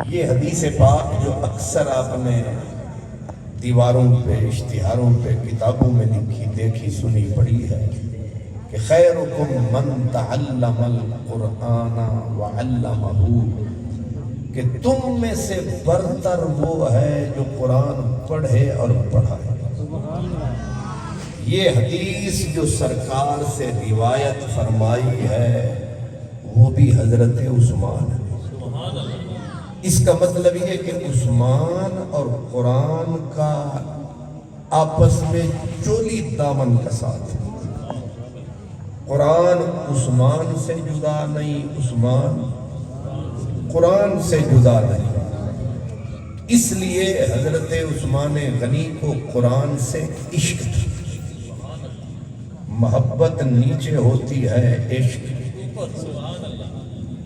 یہ حدیث پاک جو اکثر آپ نے دیواروں پہ، اشتہاروں پہ، کتابوں میں لکھی، دیکھی، سنی، پڑھی ہے کہ خیرکم من تعلم القرآن وعلمہ، کہ تم میں سے برتر وہ ہے جو قرآن پڑھے اور پڑھائے۔ یہ حدیث جو سرکار سے روایت فرمائی ہے وہ بھی حضرت عثمان ہے۔ اس کا مطلب یہ کہ عثمان اور قرآن کا آپس میں چولی دامن کا ساتھ ہے۔ قرآن عثمان سے جدا نہیں، عثمان قرآن سے جدا نہیں۔ اس لیے حضرت عثمان غنی کو قرآن سے عشق تھا۔ محبت نیچے ہوتی ہے عشق،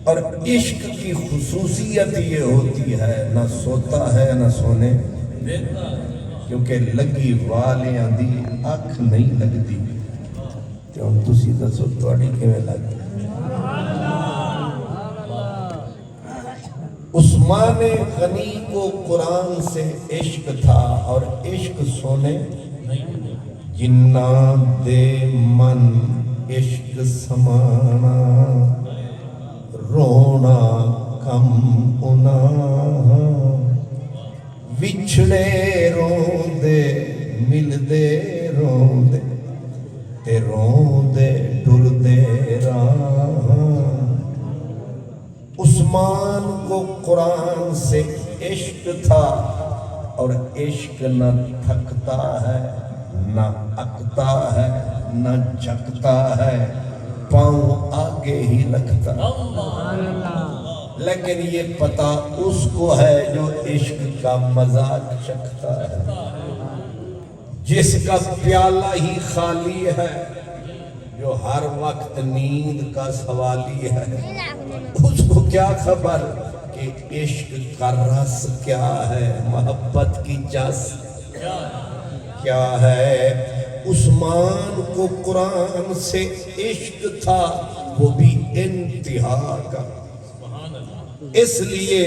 اور عشق کی خصوصیت یہ ہوتی ہے نہ سوتا ہے نہ سونے، کیونکہ لگی والیاں دی اکھ نہیں لگتی۔ کیوں تسی دسو تواڈی کیویں لگتی؟ عثمان غنی کو قرآن سے عشق تھا، اور عشق سونے جنہ دے من عشق سمانا، رونا کم انا، وچھڑے روندے ملدے روندے تے روندے ٹردے راہ۔ عثمان کو قرآن سے عشق تھا، اور عشق نہ تھکتا ہے، نہ اکتا ہے، نہ جھکتا ہے، پاؤں آگے ہی لگتا۔ لیکن یہ پتہ اس کو ہے جو عشق کا مزہ چکھتا ہے، جس کا پیالہ ہی خالی ہے، جو ہر وقت نیند کا سوالی ہے۔ اس کو کیا خبر کہ عشق کا رس کیا ہے، محبت کی جس کیا ہے۔ عثمان کو قرآن سے عشق تھا، وہ بھی انتہا کا۔ اس لیے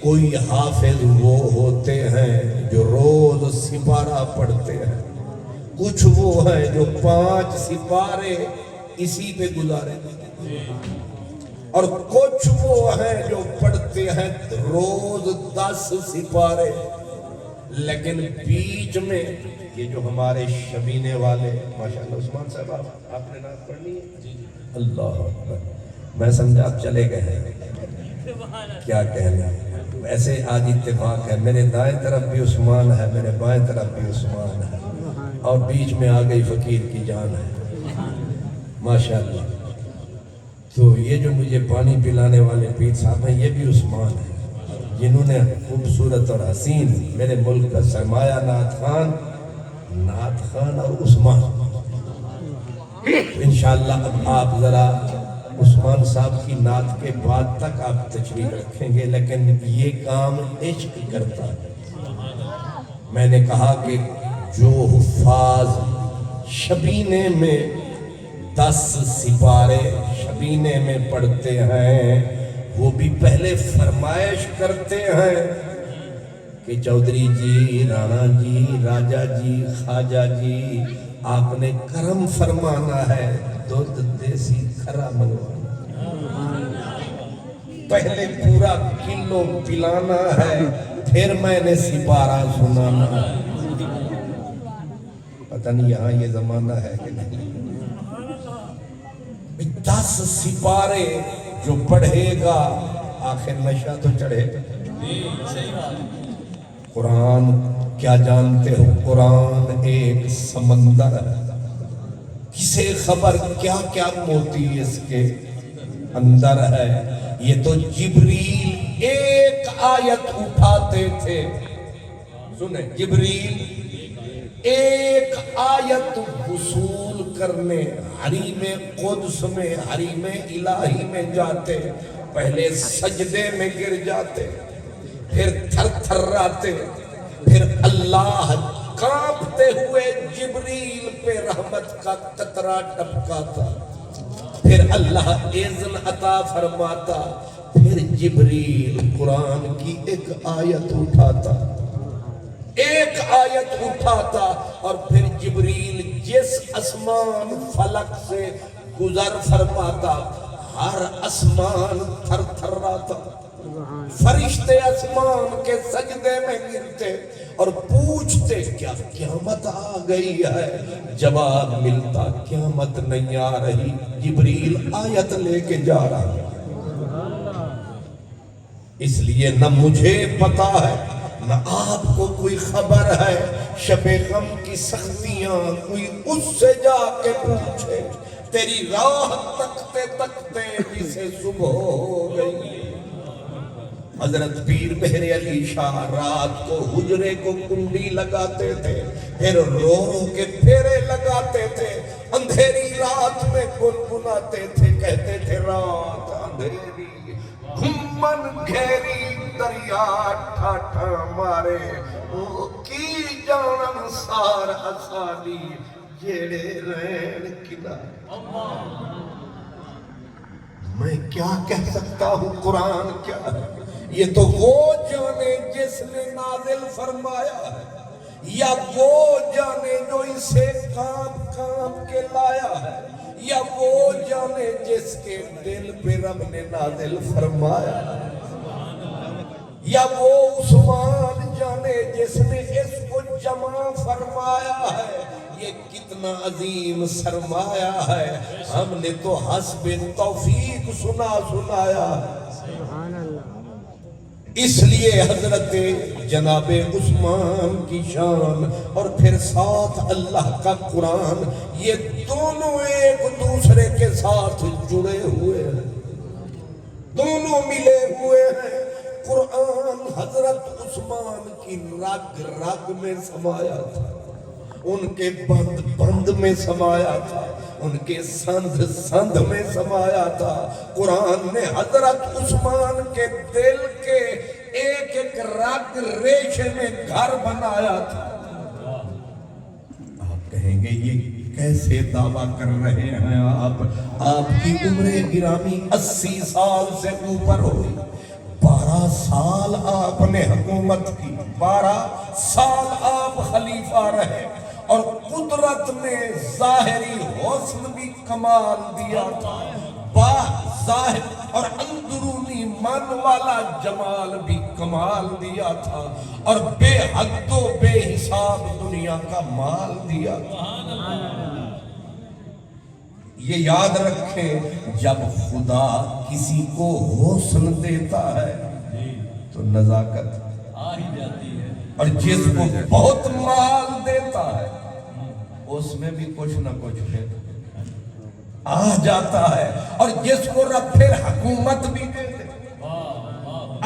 کوئی حافظ وہ ہوتے ہیں جو روز سپارہ پڑھتے ہیں، کچھ وہ ہیں جو 5 سپارے اسی پہ گزارے، اور کچھ وہ ہیں جو پڑھتے ہیں روز 10 سپارے۔ لیکن بیچ میں یہ جو ہمارے شبینے والے، ماشاءاللہ عثمان صاحب آپ نے نعت پڑھنی ہے؟ اللہ اکبر، میں سمجھا آپ چلے گئے ہیں، کیا کہنا۔ ویسے آج اتفاق ہے، میرے دائیں طرف بھی عثمان ہے، میرے بائیں طرف بھی عثمان ہے، اور بیچ میں آ گئی فقیر کی جان ہے، ماشاءاللہ۔ تو یہ جو مجھے پانی پلانے والے پیر صاحب ہیں، یہ بھی عثمان ہیں، جنہوں نے خوبصورت اور حسین میرے ملک کا سرمایہ نعت خان اور عثمان۔ انشاءاللہ اب آپ ذرا عثمان صاحب کی نعت کے بعد تک آپ تشریف رکھیں گے، لیکن یہ کام عشق کرتا ہے۔ میں نے کہا کہ جو حفاظ شبینے میں 10 سپارے شبینے میں پڑھتے ہیں، وہ بھی پہلے فرمائش کرتے ہیں کہ چودھری جی، رانا جی، راجہ جی، خواجہ جی، آپ نے کرم فرمانا ہے، دودھ دیسی کھرا منگوانا، پہلے پورا کلو پلانا ہے، پھر میں نے سپارہ سنانا ہے۔ پتہ نہیں یہاں یہ زمانہ ہے کہ نہیں۔ 10 سپارے جو پڑھے گا آخر نشہ تو چڑھے گا۔ قرآن کیا جانتے ہو؟ قرآن ایک سمندر ہے، کسے خبر کیا کیا موتی اس کے اندر ہے۔ یہ تو جبریل ایک آیت اٹھاتے تھے، سنیں، جبریل ایک آیت وصول کرنے حریم قدس میں، حریم الہی میں جاتے، پہلے سجدے میں گر جاتے، پھر تھر تھراتے، پھر اللہ کانپتے ہوئے جبریل پہ رحمت کا قطرہ ٹپکاتا، پھر اللہ اذن عطا فرماتا پھر جبریل قرآن کی ایک آیت اٹھاتا، ایک آیت اٹھاتا، اور پھر جبریل جس اسمان فلک سے گزر فرماتا ہر اسمان تھر تھراتا، فرشتے اسمان کے سجدے میں گرتے اور پوچھتے کیا قیامت آ گئی ہے؟ جواب ملتا قیامت نہیں آ رہی، جبریل آیت لے کے جا رہا ہے۔ اس لیے نہ مجھے پتا ہے نہ آپ کو کوئی خبر ہے، شب غم کی سختیاں کوئی اس سے جا کے پوچھے، تیری راہ تکتے تکتے جسے صبح ہو گئی۔ حضرت پیر مہر علی شاہ رات کو حجرے کو کنڈی لگاتے تھے، پھر رو رو کے پھیرے لگاتے تھے، اندھیری رات میں گنگناتے تھے، کہتے تھے رات اندھیری گھمن گھیری دریا ٹھاٹھا مارے، وہ کی جانن سار اسالی جیڑے رین کنارے۔ میں کیا کہہ سکتا ہوں، قرآن کیا ہے؟ یہ تو وہ جانے جس نے نازل فرمایا ہے، یا وہ جانے جو اسے کام کام کے لایا ہے، یا وہ جانے جس کے دل پہ رب نے نازل فرمایا ہے، یا وہ عثمان جانے جس نے اس کو جمع فرمایا ہے۔ یہ کتنا عظیم سرمایہ ہے، ہم نے تو حسب توفیق سنایا ہے۔ اس لیے حضرت جناب عثمان کی شان اور پھر ساتھ اللہ کا قرآن، یہ دونوں ایک دوسرے کے ساتھ جڑے ہوئے ہیں، دونوں ملے ہوئے ہیں۔ قرآن حضرت عثمان کی رگ رگ میں سمایا تھا، ان کے بند بند میں سمایا تھا، ان کے سندھ سندھ میں سمایا تھا۔ قرآن نے حضرت عثمان کے دل کے ایک ایک رگ ریشے میں گھر بنایا تھا۔ آپ کہیں گے یہ کیسے دعویٰ کر رہے ہیں آپ کی عمر گرامی 80 سال سے اوپر ہوئی، 12 سال آپ نے حکومت کی، 12 سال آپ خلیفہ رہے، اور قدرت نے ظاہری حسن بھی کمال دیا تھا، ظاہر اور اندرونی من والا جمال بھی کمال دیا تھا، اور بے حد و بے حساب دنیا کا مال دیا تھا۔ یہ یاد رکھیں، جب خدا کسی کو حسن دیتا ہے تو نزاکت آ ہی جاتی ہے، اور جس کو بہت مال دیتا ہے اس میں بھی کچھ نہ کچھ پھر آ جاتا ہے، اور جس کو رب پھر حکومت بھی دے دے،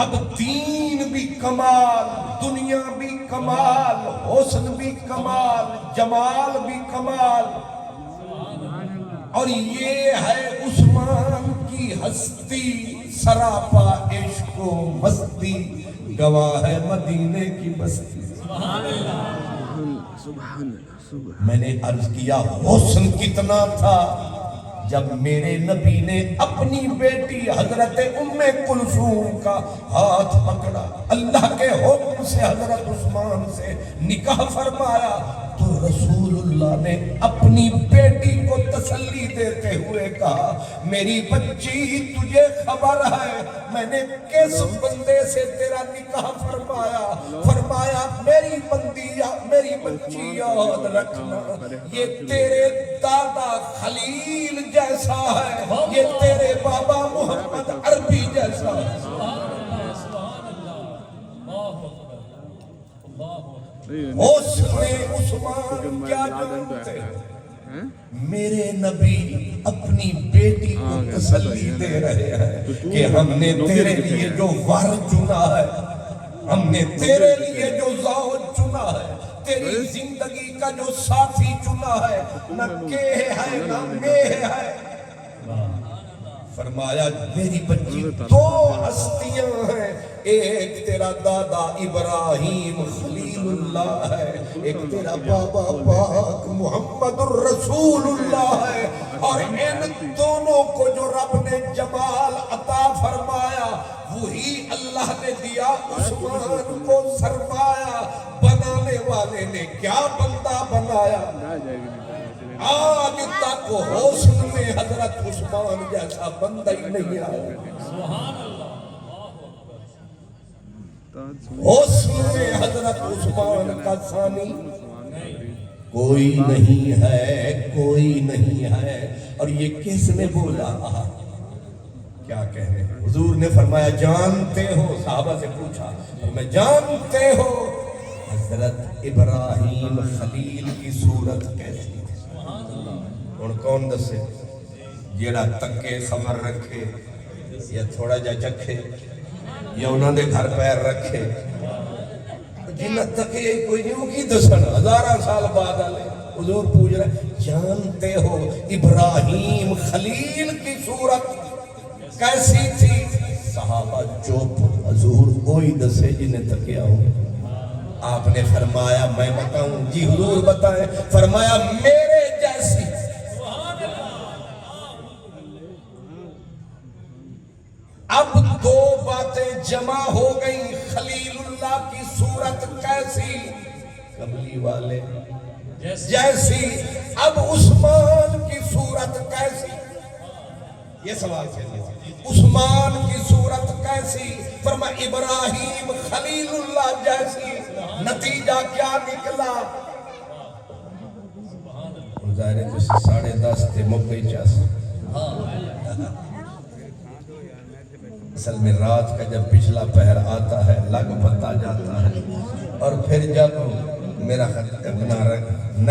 اب دین بھی کمال، دنیا بھی کمال، حسن بھی کمال، جمال بھی کمال، اور یہ ہے عثمان کی ہستی، سراپا عشق و مستی، گواہ ہے مدینے کی بستی۔ میں نے عرض کیا حسن کتنا تھا جب میرے نبی نے اپنی بیٹی حضرت ام کلثوم کا ہاتھ پکڑا، اللہ کے حکم سے حضرت عثمان سے نکاح فرمایا، تو رسول اللہ نے اپنی بیٹی کو تسلی دیتے ہوئے کہا، میری بچی تجھے خبر ہے میں نے کس بندے سے تیرا نکاح فرمایا؟ فرمایا میری بچی یاد رکھنا، یہ تیرے دادا خلیل جیسا ہے، یہ تیرے بابا محمد عربی جیسا ہے۔ عثمان کیا جانتے ہیں؟ میرے نبی اپنی بیٹی کو تسلی دے رہے ہیں کہ ہم نے تیرے لیے جو ور چنا ہے، ہم نے تیرے لیے جو زوج چنا ہے، تیری زندگی کا جو ساتھی چنا ہے، نہ کہ ہے نہ میں ہے، فرمایا میری بچی دو ہستیاں ہیں، ایک تیرا دادا ابراہیم خلیل اللہ ہے، ایک تیرا بابا پاک محمد الرسول اللہ ہے، اور ان دونوں کو جو رب نے جمال عطا فرمایا وہی اللہ نے دیا عثمان کو سرمایہ۔ بنانے والے نے کیا بندہ بنایا، آج تک حسن میں حضرت عثمان جیسا بندہ ہی نہیں آیا۔ حسن میں حضرت عثمان کا ثانی کوئی نہیں ہے، کوئی نہیں ہے۔ اور یہ کس نے بولا، کیا کہنے، حضور نے فرمایا جانتے ہو، صحابہ سے پوچھا، میں جانتے ہو حضرت ابراہیم خلیل کی صورت کیسی تھی؟ اور کون دسے، جیڑا تکے خبر رکھے یا تھوڑا جا چکھے یا انہوں نے گھر پیر رکھے، جنہ تکے کوئی نہیں کی دسن، ہزارہ سال بعد آلے حضور پوچھ رہے جانتے ہو ابراہیم خلیل کی صورت کیسی تھی؟ صحابہ چوپ، حضور کوئی دسے جنہیں تکیا ہو۔ آپ نے فرمایا میں بتاؤں؟ جی حضور بتائیں۔ فرمایا میرے جیسی۔ اب دو باتیں جمع ہو گئی، خلیل اللہ کی صورت کیسی؟ قبلی والے جیسی۔ اب عثمان کی صورت کیسی؟ یہ سوال کیسے؟ عثمان کی صورت کیسی؟ فرمایا ابراہیم خلیل اللہ جیسی۔ نتیجہ کیا نکلا؟ ظاہر تو 10:30 تے موقعی چاس، اصل میں رات کا جب پچھلا پہر آتا ہے لگ پتا جاتا ہے، اور پھر جب میرا بنا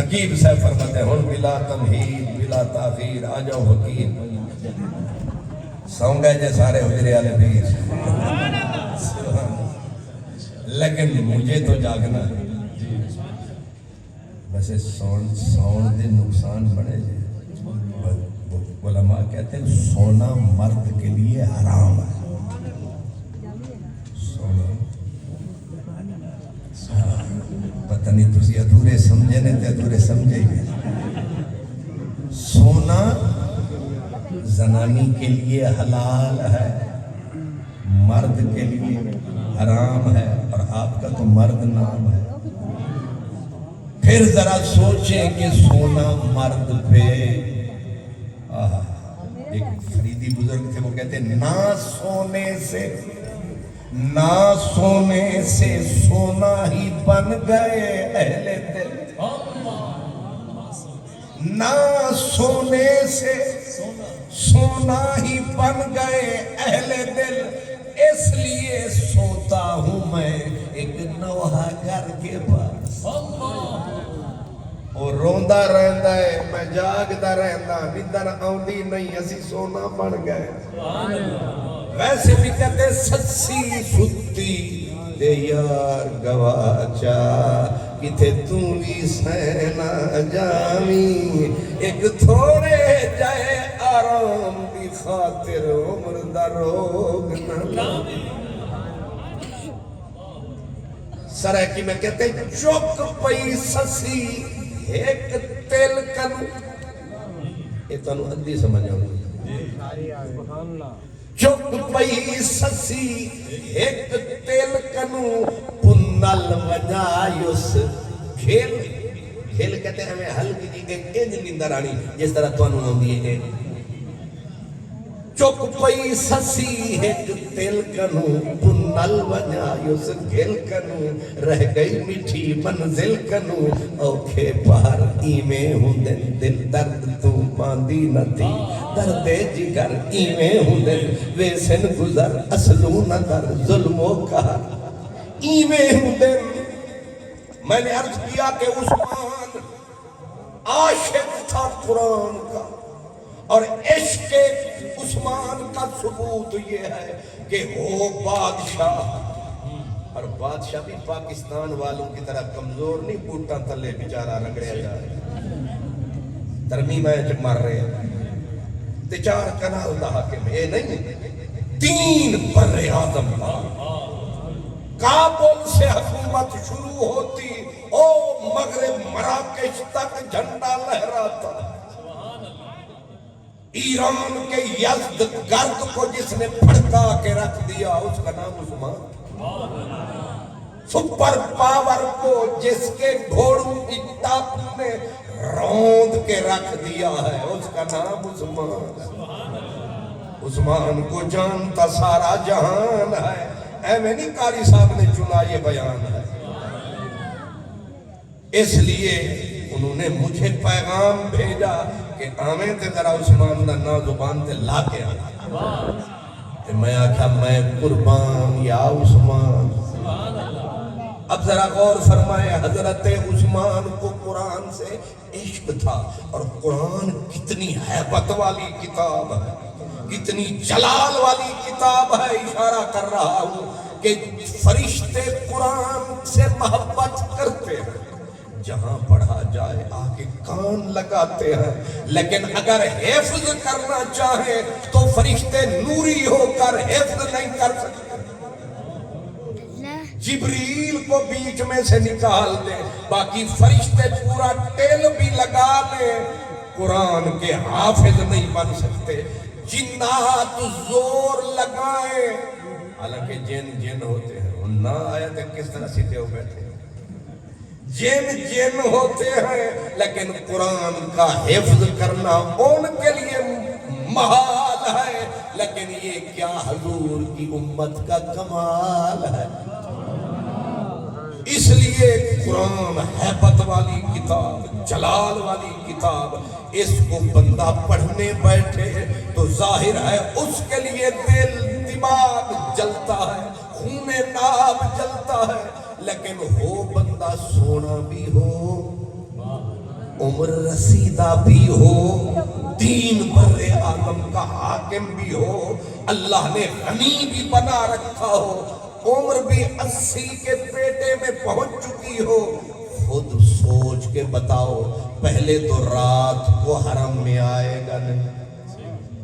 نقیب صاحب فرماتے ہیں ہن بلا تمہید بلا تاخیر آ جاؤ حکیم، سو گئے جے سارے حجرے والے پیر، لیکن مجھے تو جاگنا ہے۔ ویسے سون دے نقصان بڑے جے، علماء کہتے ہیں سونا مرد کے لیے حرام ہے۔ پتہ نہیں تسی ادھورے سمجھے نہیں تے ادھورے سمجھے ہی نہیں۔ سونا زنانی کے لیے حلال ہے، مرد کے لیے حرام ہے، اور آپ کا تو مرد نام ہے۔ پھر ذرا سوچیں کہ سونا مرد پہ، ایک فریدی بزرگ تھے وہ کہتے ہیں نہ سونے سے سونا ہی بن گئے اہل دل، نہ سونے سے سونا ہی بن گئے اہل دل، اس لیے سوتا ہوں میں ایک نوحہ گھر کے پاس، اور روندہ رہندا ہے میں جاگدا رہندا، نیندر آؤندی نہیں، اسی سونا بن گئے۔ ویسے بھی کہتے سچی ستی تے یار گواچا، کتے توں بھی سینا جامی، ایک تھوڑے جائے آرام دی خاطر عمر دا روگ نہ سرائکی میں کہتے چوک پئی سسی ایک تیل کنو، یہ تو انہوں ادھی سمجھ آؤں، چوک پئی سسی ایک تیل کنو، پنل ونجایوس کھیل، کھیل کہتے ہیں ہمیں ہلکی جی ایک انج نیندر آنی جس طرح تو انہوں نے دیئے ہیں۔ چوک پئی سسی ایک تیل کنو، پنل ونجایوس کھیل کنو، رہ گئی میٹھی منزل کنو، اوکھے پار ایمیں ہوں دل درد تو باندی نہ تھی، درد جگر ایمیں ہوں دل ویسن گزر اصلو نہ در ظلم و کار ایمیں ہوں دل۔ میں نے عرض کیا کہ عثمان عاشق تھا قرآن کا، اور عشق عثمان کا ثبوت یہ ہے کہ وہ بادشاہ، اور بادشاہ بھی پاکستان والوں کی طرح کمزور نہیں، بوٹاں تلے بیچارہ رگڑیا جا رہے، ترمیم ہے مار رہے ہیں، تے 4 کنال دا حاکم اے نہیں 3 بر اعظم دا کابل سے حکومت شروع ہوتی او مغرب مراکش تک جھنڈا لہراتا ایران کے یزد گرد کو جس نے پھڑکا کے رکھ دیا اس کا نام عثمان سپر پاور کو جس کے گھوڑوں کی ٹاپو نے روند کے رکھ دیا ہے اس کا نام عثمان کو جانتا سارا جہان ہے اے میں نہیں قاری صاحب نے چنا یہ بیان ہے اس لیے انہوں نے مجھے پیغام بھیجا کہ آمین تے ذرا عثمان دا نا زبان تے لا کے آنا تے میں آکھا میں قربان یا عثمان اب ذرا غور فرمائے حضرت عثمان کو قرآن سے عشق تھا اور قرآن کتنی ہیبت والی کتاب ہے کتنی جلال والی کتاب ہے اشارہ کر رہا ہوں کہ فرشتے قرآن سے محبت کرتے ہیں جہاں پڑھا جائے آگے کان لگاتے ہیں لیکن اگر حفظ کرنا چاہیں تو فرشتے نوری ہو کر حفظ نہیں کر سکتے جبریل کو بیچ میں سے نکال دے باقی فرشتے پورا ٹیل بھی لگا لے قرآن کے حافظ نہیں بن سکتے جنات زور لگائیں حالانکہ جن ہوتے ہیں ان نہ آیا تھے کس طرح سیدھے ہو بیٹھے جن ہوتے ہیں لیکن قرآن کا حفظ کرنا ان کے لیے محال ہے لیکن یہ کیا حضور کی امت کا کمال ہے اس لیے قرآن ہیبت والی کتاب جلال والی کتاب اس کو بندہ پڑھنے بیٹھے تو ظاہر ہے اس کے لیے دل دماغ جلتا ہے خون ناب جلتا ہے لیکن ہو بندہ سونا بھی ہو عمر رسیدہ بھی ہو دین بر اعظم کا حاکم بھی ہو اللہ نے غنی بھی بنا رکھا ہو عمر بھی 80 کے پیٹے میں پہنچ چکی ہو خود سوچ کے بتاؤ پہلے تو رات کو حرم میں آئے گا نہیں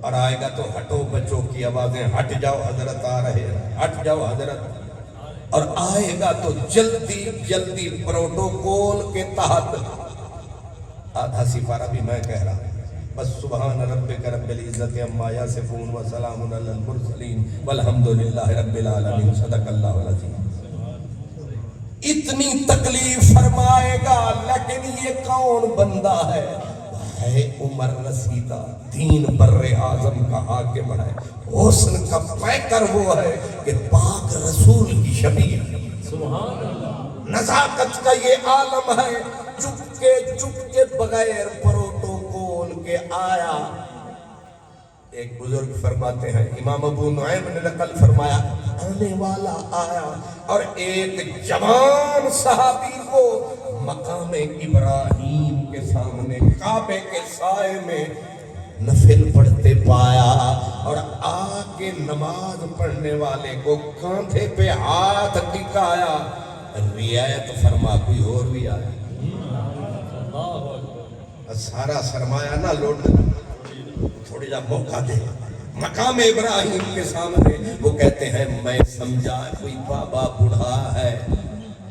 اور آئے گا تو ہٹو بچوں کی آوازیں ہٹ جاؤ حضرت آ رہے ہیں ہٹ جاؤ حضرت اور آئے گا تو جلدی جلدی پروٹوکول کے تحت آدھا سپارہ بھی میں کہہ رہا ہوں بس سبحان ربک رب العزت عما یصفون وسلام علی المرسلین والحمدللہ رب العالمین صدق اللہ العظیم اتنی تکلیف فرمائے گا لیکن یہ کون بندہ ہے عمر رسیدہ دین بر اعظم کا حاکم ہے حسن کا پیکر وہ ہے کہ پاک رسول کی شبیہ سبحان اللہ نزاکت کا یہ عالم ہے چپ کے بغیر پروٹوکول کے آیا ایک بزرگ فرماتے ہیں امام ابو نعیم نے نقل فرمایا آنے والا آیا اور ایک جوان صحابی کو مقام ابراہیم کے سامنے کعبے کے سائے میں نفل پڑھتے پایا اور آکے نماز پڑھنے والے کو کاندھے پہ ہاتھ ٹکایا رعایت فرما کوئی اور بھی آیا سارا سرمایہ نہ لوٹ تھوڑی جا موقع دے مقام ابراہیم کے سامنے وہ کہتے ہیں میں سمجھا کوئی بابا بڑھا ہے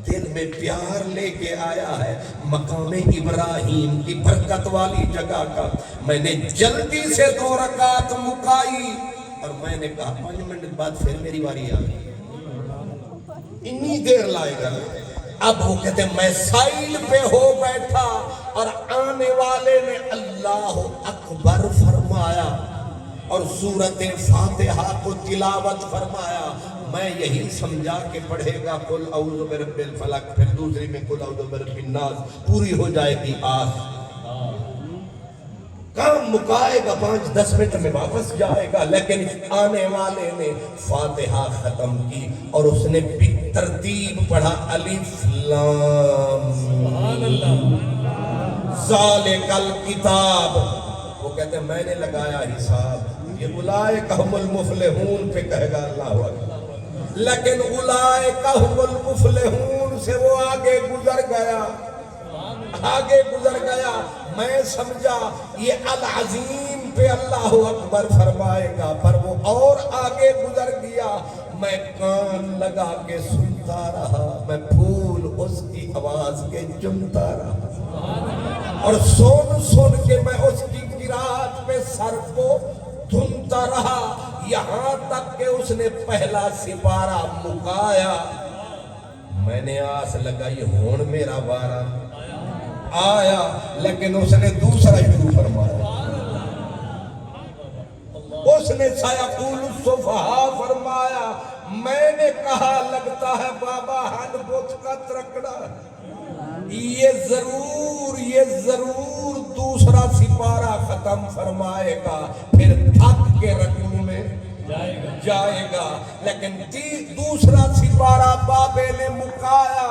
دل میں پیار لے کے آیا ہے مقام ابراہیم کی برکت والی جگہ کا میں نے جلدی سے 2 رکعت مکائی اور میں نے کہا 5 منٹ بعد پھر میری باری آ گئی اتنی دیر لائے گا اب وہ کہتے ہیں میں سائل پہ ہو بیٹھا اور آنے والے نے اللہ اکبر فرمایا اور سورۃ فاتحہ کو تلاوت فرمایا میں یہی سمجھا کہ پڑھے گا قل اعوذ برب الفلق پھر دوسری میں قل اعوذ برب الناس پوری ہو جائے گی آس کام مکائے گا 5-10 منٹ میں واپس جائے گا لیکن آنے والے نے فاتحہ ختم کی اور اس نے بھی ترتیب پڑھا الف لام ذالک الکتاب وہ کہتے ہیں میں نے لگایا حساب یہ اولئک هم المفلحون پہ کہے گا اللہ اکبر لیکن اولئک هم المفلحون سے وہ آگے گزر گیا میں سمجھا یہ العظیم پہ اللہ اکبر فرمائے گا، پر وہ اور آگے گزر گیا، میں کان لگا کے سنتا رہا، میں پھول اس کی آواز کے چمتا رہا، اور سن سن کے میں اس کی قرات پہ سر کو دھنتا رہا، یہاں تک کہ اس نے پہلا سپارہ مکایا۔ میں نے آس لگائی ہون میرا وارا آیا، لیکن اس نے دوسرا شروع فرمایا، اس نے سیقول السفہاء فرمایا۔ میں نے کہا لگتا ہے بابا ہن بت کا ترکڑا، یہ ضرور دوسرا سپارہ ختم فرمائے گا، پھر تھک کے رکوع میں جائے گا، لیکن دوسرا سپارہ بابے نے مکایا۔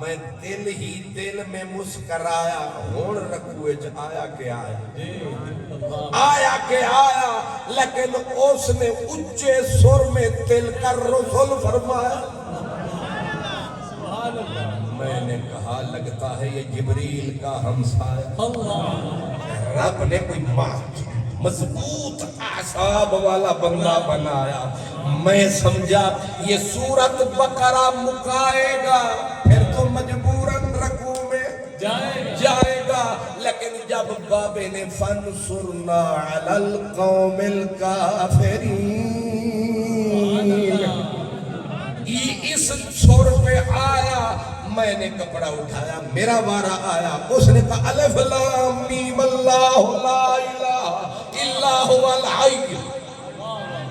میں دل ہی دل میں مسکرایا، ہون رکوع آیا کہ آیا، لیکن اس نے اونچے سر میں تلک الرسل فرمایا۔ میں نے کہا لگتا ہے یہ جبریل کا ہمسایہ، رب نے کوئی مضبوط اعصاب والا بندہ بنایا۔ میں سمجھا یہ سورت بقرہ مکائے گا، پھر تو مجبوراً رکوع میں جائے گا، لیکن جب بابے نے فَانْصُرْنَا عَلَى الْقَوْمِ الْكَافِرِينَ اس سور پہ آیا، میں نے کپڑا اٹھایا، میرا وارا آیا، اس نے کہا الف لام میم اللہ لا الہ الا هو الحی۔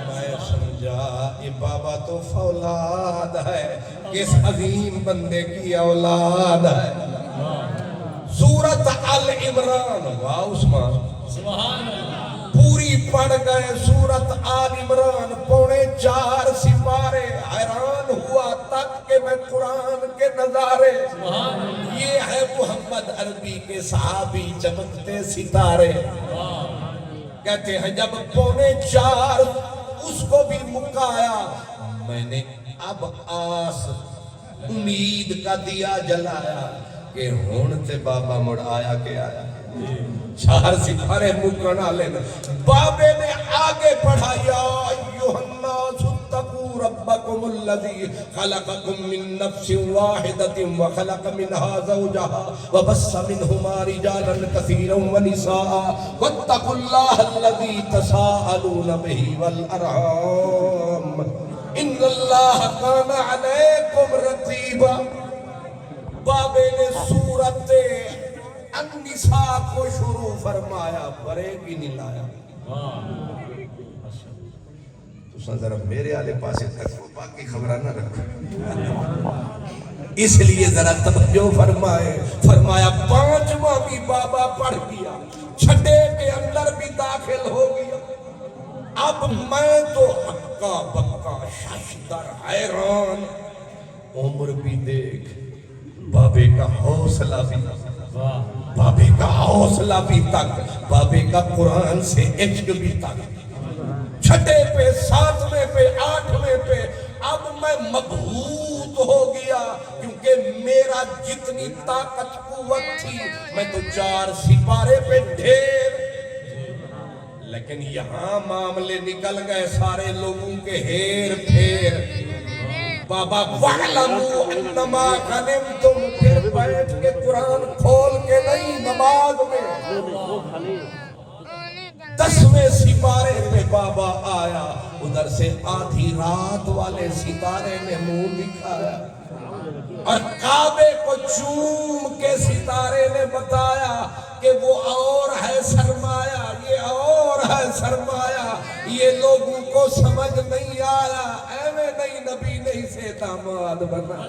میں سمجھا یہ بابا تو فولاد ہے، کس عظیم بندے کی اولاد ہے۔ سورت آل عمران، واہ عثمان پوری پڑھ گئے، سورت آل عمران 4.5 سپارے، حیران ہوا تک کہ میں قرآن کے نظارے، یہ ہے محمد عربی کے صحابی چمکتے ستارے۔ کہتے ہیں جب 4.5 اس کو بھی مکایا، میں نے اب آس امید کا دیا جلایا کہ ہون تے بابا مڑ آیا کہ آیا، 4 سپارے مکنا لینا۔ بابے نے آگے پڑھا، یا ایوہ الناس اتقوا ربکم الذی خلقکم من نفس واحدۃ وخلق منہا زوجہا وبث منہما رجالا کثیرا ونساء واتقوا اللہ الذی تساءلون بہ والارحام ان اللہ کان علیکم رقیبا۔ بابے نے سورت النساء کو شروع فرمایا، بریک ہی نہیں لایا۔ تو ذرا میرے آلے پاسے تک وہ باقی خبرہ نہ رکھو، اس لیے ذرا توجہ فرمائے۔ فرمایا 5واں بھی بابا پڑھ گیا، 6 کے اندر بھی داخل ہو گیا۔ اب میں تو ہکا بکا ششدر حیران، عمر بھی دیکھ، بابے کا حوصلہ بھی، بابے کا حوصلہ بھی تک، بابے کا قرآن سے عشق بھی تک، 6 پہ 7ویں پہ 8ویں پہ اب میں مبہوت ہو گیا، کیونکہ میرا جتنی طاقت قوت تھی میں تو 4 سپارے پہ ڈھیر، لیکن یہاں معاملے نکل گئے سارے لوگوں کے ہیر پھیر۔ بابا وَعْلَمُوا أَنَّمَا غَنِمْتُمْ، پھر بیٹھ کے قرآن کھول کے نہیں نماز میں 10ویں سپارے پہ بابا آیا، ادھر سے آدھی رات والے ستارے نے منہ دکھایا، اور کعبے کو چوم کے ستارے نے بتایا کہ وہ اور ہے سرمایہ، یہ اور ہے سرمایہ، یہ لوگوں کو سمجھ نہیں آیا، ایویں نہیں نبی نہیں سے داماد بنا۔